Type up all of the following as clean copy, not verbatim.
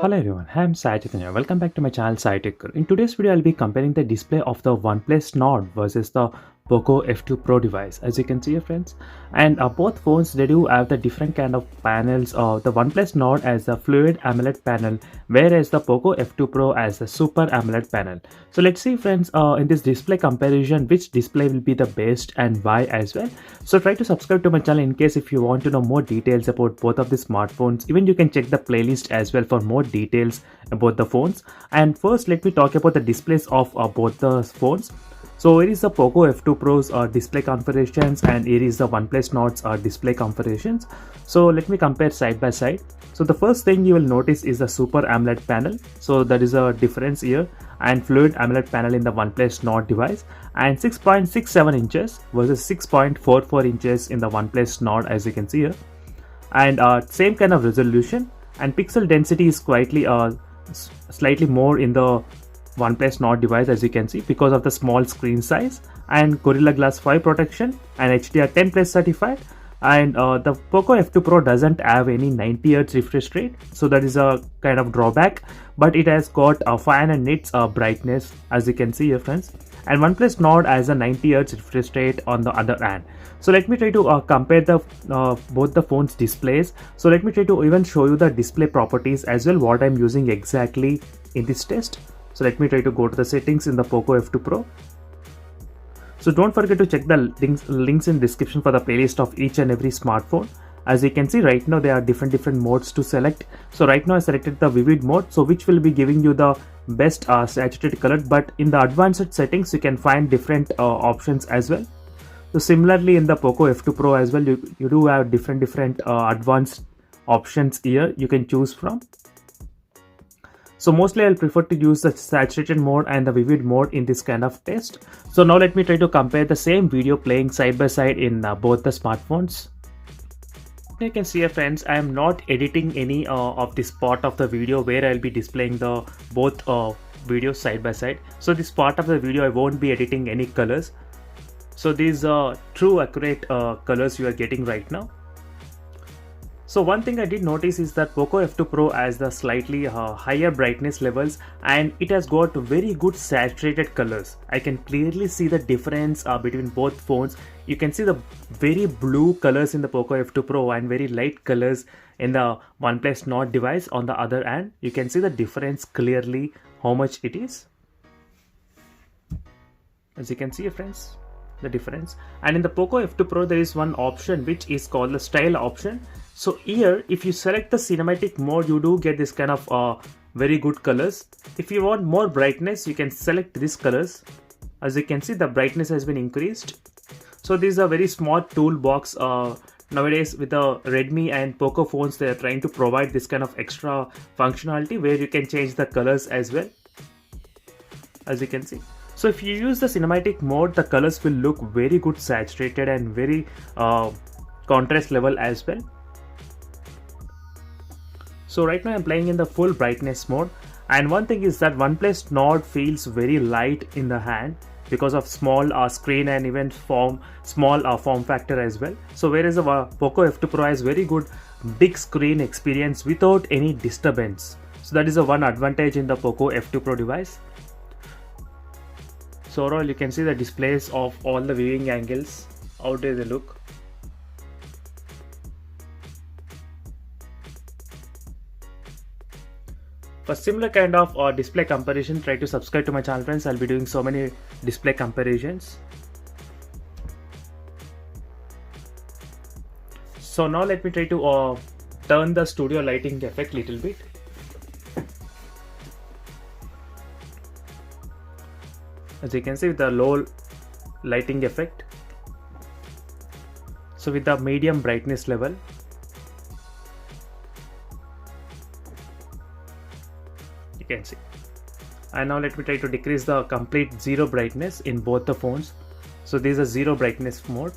Hello everyone, I'm Sai Chaitanya. Welcome back to my channel Sai Tech Guru. In today's video, I'll be comparing the display of the OnePlus Nord versus the Poco F2 Pro device. As you can see, friends, and both phones they do have the different kind of panels. The OnePlus Nord has a Fluid AMOLED panel, whereas the Poco F2 Pro has a Super AMOLED panel. So let's see, friends, in this display comparison, which display will be the best and why as well. So try to subscribe to my channel in case if you want to know more details about both of the smartphones. Even you can check the playlist as well for more details about the phones. And first, let me talk about the displays of both the phones. So here is the Poco F2 Pro's display configurations, and here is the OnePlus Nord's display configurations. So let me compare side by side. So the first thing you will notice is the Super AMOLED panel. So there is a difference here, and Fluid AMOLED panel in the OnePlus Nord device, and 6.67 inches versus 6.44 inches in the OnePlus Nord, as you can see here. And same kind of resolution, and pixel density is slightly more in the OnePlus Nord device, as you can see, because of the small screen size and Gorilla Glass 5 protection and HDR10 Plus certified. And the Poco F2 Pro doesn't have any 90Hz refresh rate, so that is a kind of drawback, but it has got a 500 nits brightness, as you can see here, friends. And OnePlus Nord has a 90Hz refresh rate on the other hand. So let me try to compare the both the phones displays. So let me try to even show you the display properties as well, what I'm using exactly in this test. So let me try to go to the settings in the Poco F2 Pro. So don't forget to check the links in description for the playlist of each and every smartphone. As you can see right now, there are different modes to select. So right now I selected the vivid mode, so which will be giving you the best saturated color, but in the advanced settings you can find different options as well. So similarly in the Poco F2 Pro as well, you do have different advanced options here you can choose from. So mostly I'll prefer to use the saturated mode and the vivid mode in this kind of test. So now let me try to compare the same video playing side by side in both the smartphones. You can see, friends, I am not editing any of this part of the video where I'll be displaying the both videos side by side. So this part of the video I won't be editing any colors. So these are true accurate colors you are getting right now. So one thing I did notice is that Poco F2 Pro has the slightly higher brightness levels, and it has got very good saturated colors. I can clearly see the difference between both phones. You can see the very blue colors in the Poco F2 Pro and very light colors in the OnePlus Nord device. On the other hand, you can see the difference clearly how much it is. As you can see, friends, the difference. And in the Poco F2 Pro there is one option which is called the style option. So here if you select the cinematic mode, you do get this kind of very good colors. If you want more brightness, you can select these colors. As you can see, the brightness has been increased. So this is a very smart toolbox. Nowadays with the Redmi and Poco phones, they are trying to provide this kind of extra functionality where you can change the colors as well, as you can see. So if you use the cinematic mode, the colors will look very good saturated and very contrast level as well. So right now I'm playing in the full brightness mode, and one thing is that OnePlus Nord feels very light in the hand because of small screen and even small form factor as well. So whereas the Poco F2 Pro has very good big screen experience without any disturbance. So that is a one advantage in the Poco F2 Pro device. So overall you can see the displays of all the viewing angles, how do they look. For similar kind of display comparison, try to subscribe to my channel, friends. I'll be doing so many display comparisons. So now let me try to turn the studio lighting effect little bit. As you can see, with the low lighting effect, so with the medium brightness level, you can see. And now let me try to decrease the complete zero brightness in both the phones. So this is a zero brightness mode.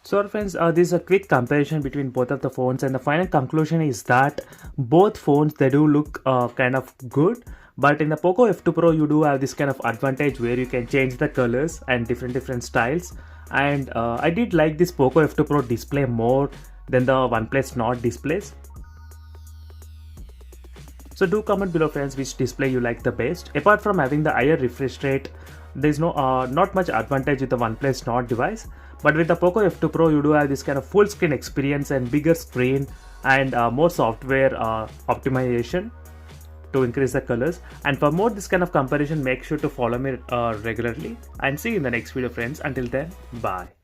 So friends, this is a quick comparison between both of the phones, and the final conclusion is that both phones, they do look kind of good. But in the Poco F2 Pro, you do have this kind of advantage where you can change the colors and different styles. And I did like this Poco F2 Pro display more than the OnePlus Nord displays. So do comment below friends which display you like the best. Apart from having the higher refresh rate, there's not much advantage with the OnePlus Nord device, but with the Poco F2 Pro you do have this kind of full screen experience and bigger screen and more software optimization to increase the colors. And for more this kind of comparison, make sure to follow me regularly, and see you in the next video friends. Until then, bye.